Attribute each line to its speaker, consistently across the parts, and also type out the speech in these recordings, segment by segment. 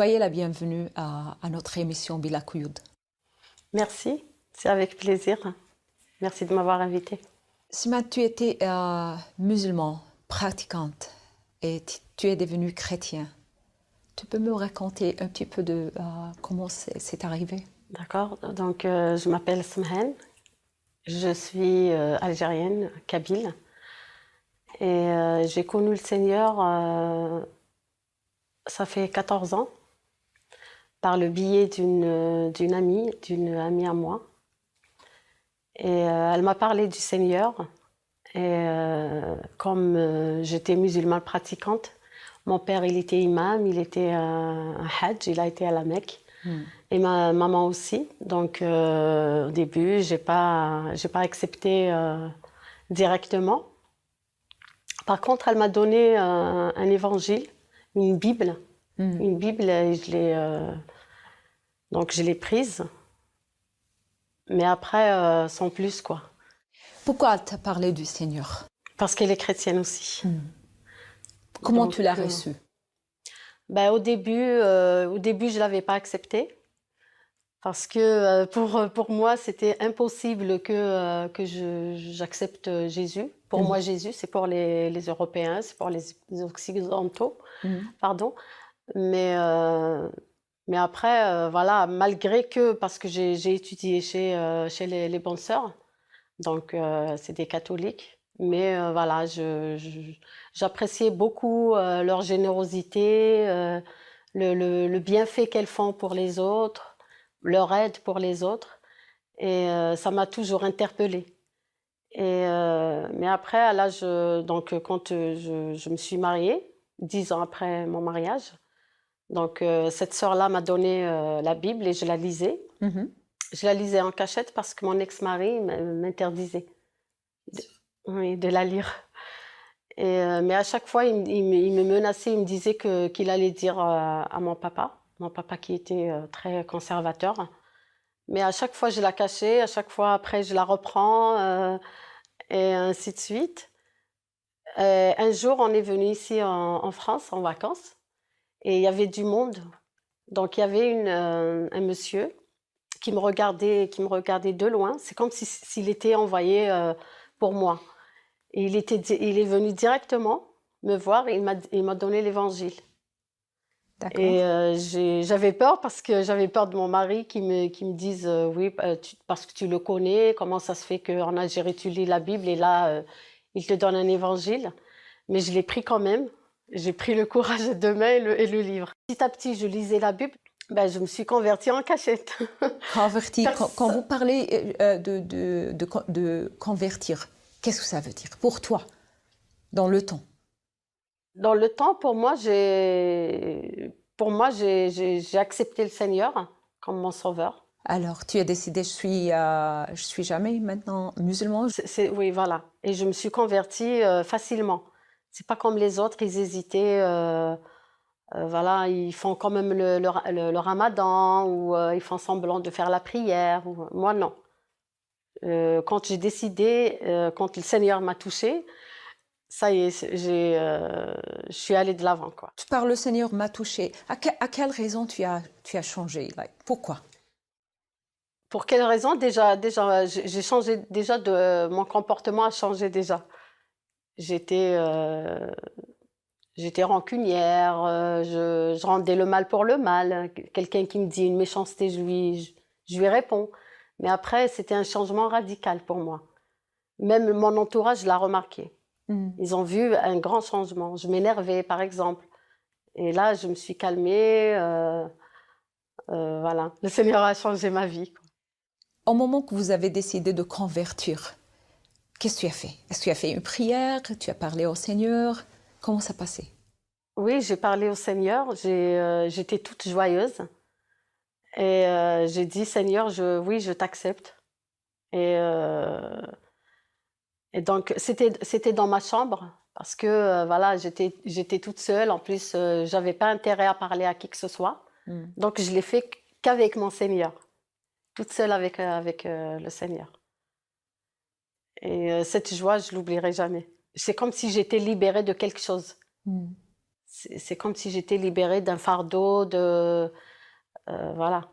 Speaker 1: Soyez la bienvenue à notre émission Bila Couyoud.
Speaker 2: Merci, c'est avec plaisir. Merci de m'avoir invitée.
Speaker 1: Sima, tu étais musulman, pratiquante, et tu es devenue chrétien. Tu peux me raconter un petit peu de comment c'est arrivé?
Speaker 2: D'accord, donc je m'appelle Smhen, je suis algérienne, kabyle, et j'ai connu le Seigneur, ça fait 14 ans, par le biais d'une amie à moi. Et elle m'a parlé du Seigneur, et comme j'étais musulmane pratiquante, mon père il était imam, il était un hajj, il a été à la Mecque. Et ma maman aussi. Donc au début, j'ai pas accepté directement. Par contre, elle m'a donné un évangile, une Bible. Une Bible, et donc je l'ai prise. Mais après, sans plus, quoi.
Speaker 1: Pourquoi elle t'a parlé du Seigneur?
Speaker 2: Parce qu'elle est chrétienne aussi.
Speaker 1: Comment
Speaker 2: Donc,
Speaker 1: tu l'as reçue?
Speaker 2: Ben, au début, je l'avais pas accepté. Parce que pour moi, c'était impossible que j'accepte Jésus. Pour moi, Jésus, c'est pour les Européens, c'est pour les Occidentaux, pardon. Mais après, voilà, malgré que, parce que j'ai étudié chez les bonnes sœurs, donc c'est des catholiques, mais voilà, j'appréciais beaucoup leur générosité, le bienfait qu'elles font pour les autres, leur aide pour les autres, et ça m'a toujours interpellée. Et mais après, à l'âge, donc quand je me suis mariée, 10 ans après mon mariage, donc cette sœur-là m'a donné la Bible et je la lisais. Je la lisais en cachette parce que mon ex-mari m'interdisait de la lire. Et, mais à chaque fois, il me menaçait, il me disait qu'il allait dire à mon papa qui était très conservateur. Mais à chaque fois, je la cachais, à chaque fois, après, je la reprends, et ainsi de suite. Un jour, on est venu ici en France, en vacances, et il y avait du monde. Donc, il y avait un monsieur qui me regardait de loin. C'est comme s'il était envoyé pour moi. Et il est venu directement me voir et il m'a donné l'évangile.
Speaker 1: D'accord.
Speaker 2: Et j'avais peur parce que j'avais peur de mon mari qui me dise oui, parce que tu le connais, comment ça se fait qu'en Algérie tu lis la Bible et là il te donne un évangile. Mais je l'ai pris quand même. J'ai pris le courage de main et le livre. Petit à petit, je lisais la Bible. Ben, je me suis convertie en cachette.
Speaker 1: Converti, quand vous parlez de convertir, qu'est-ce que ça veut dire pour toi, dans le temps?
Speaker 2: Dans le temps, pour moi, j'ai accepté le Seigneur comme mon sauveur.
Speaker 1: Alors, tu as décidé, je suis jamais maintenant musulman.
Speaker 2: Oui, voilà. Et je me suis convertie facilement. C'est pas comme les autres, ils hésitaient. Voilà, ils font quand même le ramadan ou ils font semblant de faire la prière. Moi, non. Quand j'ai décidé, quand le Seigneur m'a touchée, ça y est, je suis allée de l'avant, quoi.
Speaker 1: Par le Seigneur m'a touchée. À quelle raison tu as changé? Pourquoi?
Speaker 2: Pour quelle raison? Déjà, j'ai changé, déjà, mon comportement a changé déjà. J'étais rancunière, je rendais le mal pour le mal. Quelqu'un qui me dit une méchanceté, je lui réponds. Mais après, c'était un changement radical pour moi. Même mon entourage l'a remarqué. Ils ont vu un grand changement. Je m'énervais, par exemple. Et là, je me suis calmée. Voilà. Le Seigneur a changé ma vie, quoi.
Speaker 1: Au moment que vous avez décidé de convertir, qu'est-ce que tu as fait? Est-ce que tu as fait une prière? Tu as parlé au Seigneur? Comment ça passait?
Speaker 2: Oui, j'ai parlé au Seigneur. J'étais toute joyeuse. Et j'ai dit, Seigneur, oui, je t'accepte. Et, et donc, c'était dans ma chambre. Parce que, voilà, j'étais toute seule. En plus, j'avais pas intérêt à parler à qui que ce soit. Donc, je l'ai fait qu'avec mon Seigneur. Toute seule avec le Seigneur. Et cette joie, je l'oublierai jamais. C'est comme si j'étais libérée de quelque chose. c'est comme si j'étais libérée d'un fardeau voilà.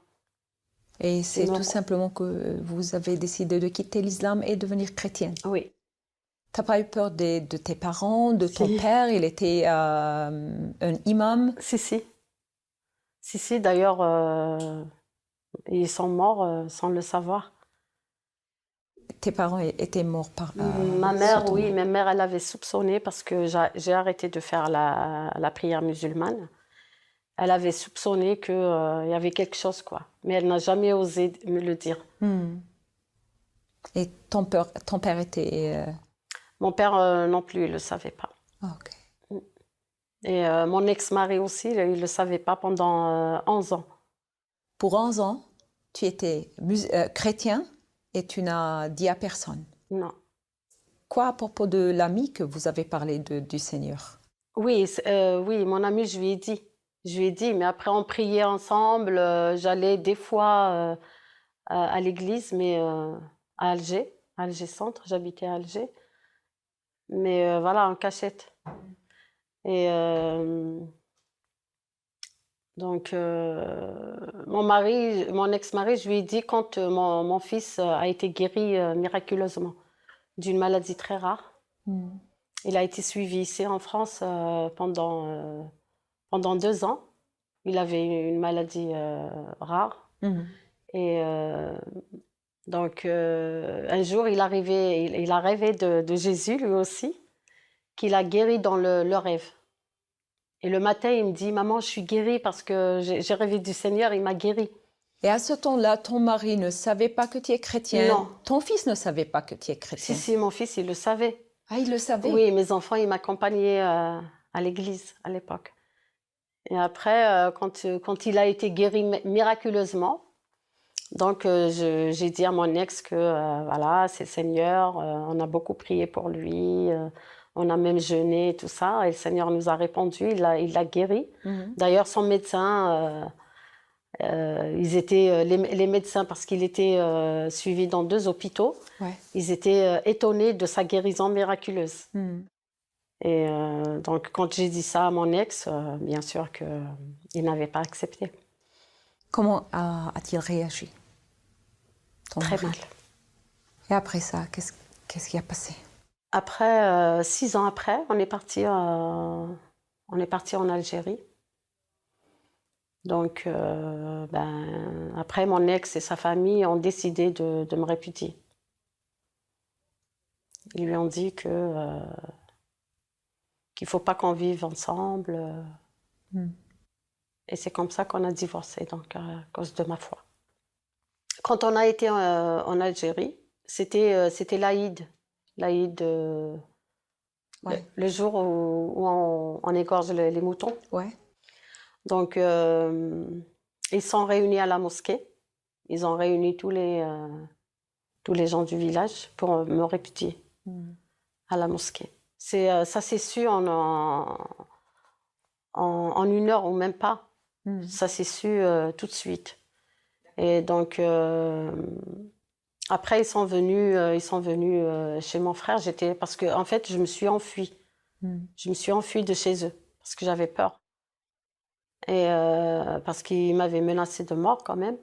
Speaker 1: Et c'est
Speaker 2: Non.
Speaker 1: tout simplement que vous avez décidé de quitter l'islam et devenir chrétienne.
Speaker 2: Oui.
Speaker 1: T'as pas eu peur de tes parents, de ton
Speaker 2: Si.
Speaker 1: père? Il était un imam.
Speaker 2: Si, d'ailleurs, ils sont morts sans le savoir.
Speaker 1: Tes parents étaient morts
Speaker 2: Ma
Speaker 1: sur
Speaker 2: mère,
Speaker 1: ton
Speaker 2: oui,
Speaker 1: mari.
Speaker 2: ma mère, elle avait soupçonné parce que j'ai arrêté de faire la prière musulmane. Elle avait soupçonné qu'il y avait quelque chose, quoi. Mais elle n'a jamais osé me le dire.
Speaker 1: Et ton père était...
Speaker 2: Mon père non plus, il ne le savait pas.
Speaker 1: ok.
Speaker 2: Et mon ex-mari aussi, il ne le savait pas pendant 11 ans.
Speaker 1: Pour 11 ans, tu étais chrétien et tu n'as dit à personne.
Speaker 2: Non.
Speaker 1: Quoi à propos de l'ami que vous avez parlé du Seigneur?
Speaker 2: Oui, oui, mon ami, je lui ai dit. Je lui ai dit, mais après on priait ensemble. J'allais des fois à l'église, mais à Alger Centre, j'habitais à Alger. Mais voilà, en cachette. Et donc, mon ex-mari, je lui ai dit quand mon fils a été guéri miraculeusement d'une maladie très rare. Il a été suivi ici en France pendant 2 ans. Il avait une maladie rare. Et donc, un jour, il a rêvé de Jésus, lui aussi, qu'il a guéri dans le rêve. Et le matin, il me dit, maman, je suis guérie parce que j'ai rêvé du Seigneur, il m'a guérie.
Speaker 1: Et à ce temps-là, ton mari ne savait pas que tu es chrétien?
Speaker 2: Non.
Speaker 1: Ton fils ne savait pas que tu es chrétien?
Speaker 2: Si, mon fils, il le savait.
Speaker 1: Ah, il le savait?
Speaker 2: Oui, mes enfants, ils m'accompagnaient à l'église à l'époque. Et après, quand il a été guéri miraculeusement, donc j'ai dit à mon ex que voilà, c'est le Seigneur, on a beaucoup prié pour lui, on a même jeûné, tout ça, et le Seigneur nous a répondu, il l'a guéri. D'ailleurs, son médecin, ils étaient, les médecins, parce qu'il était suivi dans 2 hôpitaux, ils étaient étonnés de sa guérison miraculeuse. Et donc, quand j'ai dit ça à mon ex, bien sûr qu'il n'avait pas accepté.
Speaker 1: Comment a-t-il réagi?
Speaker 2: Très mal.
Speaker 1: Et après ça, qu'est-ce qui a passé?
Speaker 2: Après, 6 ans après, on est parti en Algérie. Donc, après, mon ex et sa famille ont décidé de me répudier. Ils lui ont dit qu'il ne faut pas qu'on vive ensemble. Et c'est comme ça qu'on a divorcé, donc à cause de ma foi. Quand on a été en Algérie, c'était l'Aïd. L'Aïd, le jour où on égorge les moutons. Donc, ils sont réunis à la mosquée. Ils ont réuni tous les gens du village pour me répudier à la mosquée. Ça s'est su en 1 heure ou même pas. Ça s'est su tout de suite. Et donc, après, ils sont venus chez mon frère. Parce que, en fait, je me suis enfuie. Je me suis enfuie de chez eux parce que j'avais peur. Et parce qu'ils m'avaient menacée de mort quand même.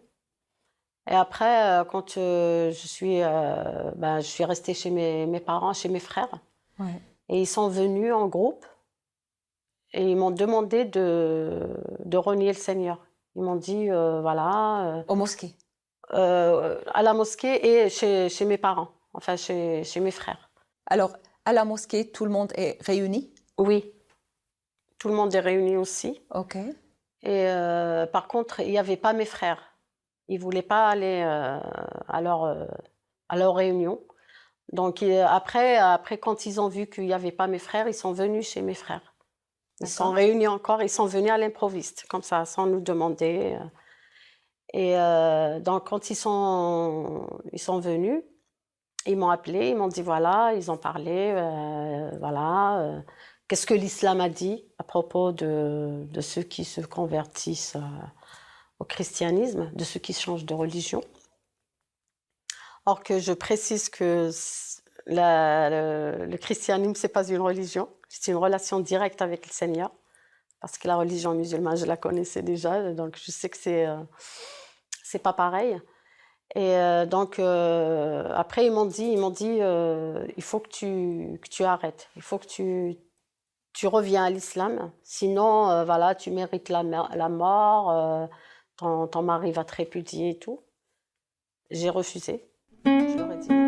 Speaker 2: Et après, quand je suis restée chez mes parents, chez mes frères. Et ils sont venus en groupe et ils m'ont demandé de renier le Seigneur. Ils m'ont dit, voilà...
Speaker 1: Aux mosquées?
Speaker 2: À la mosquée et chez mes parents, enfin chez mes frères.
Speaker 1: Alors, à la mosquée, tout le monde est réuni?
Speaker 2: Oui, tout le monde est réuni aussi.
Speaker 1: Ok.
Speaker 2: Et par contre, il n'y avait pas mes frères. Ils ne voulaient pas aller à leur réunion. Donc après, quand ils ont vu qu'il n'y avait pas mes frères, ils sont venus chez mes frères. Ils sont réunis encore, ils sont venus à l'improviste, comme ça, sans nous demander. Et donc, quand ils sont venus, ils m'ont appelé, ils m'ont dit voilà, ils ont parlé, voilà, qu'est-ce que l'islam a dit à propos de ceux qui se convertissent au christianisme, de ceux qui changent de religion. Or que je précise que le christianisme, ce n'est pas une religion, c'est une relation directe avec le Seigneur. parce que la religion musulmane, je la connaissais déjà, donc je sais que c'est pas pareil. Et donc, après, ils m'ont dit, il faut que tu arrêtes, il faut que tu reviens à l'islam, sinon, voilà, tu mérites la mort, ton mari va te répudier et tout. J'ai refusé, je leur ai dit non.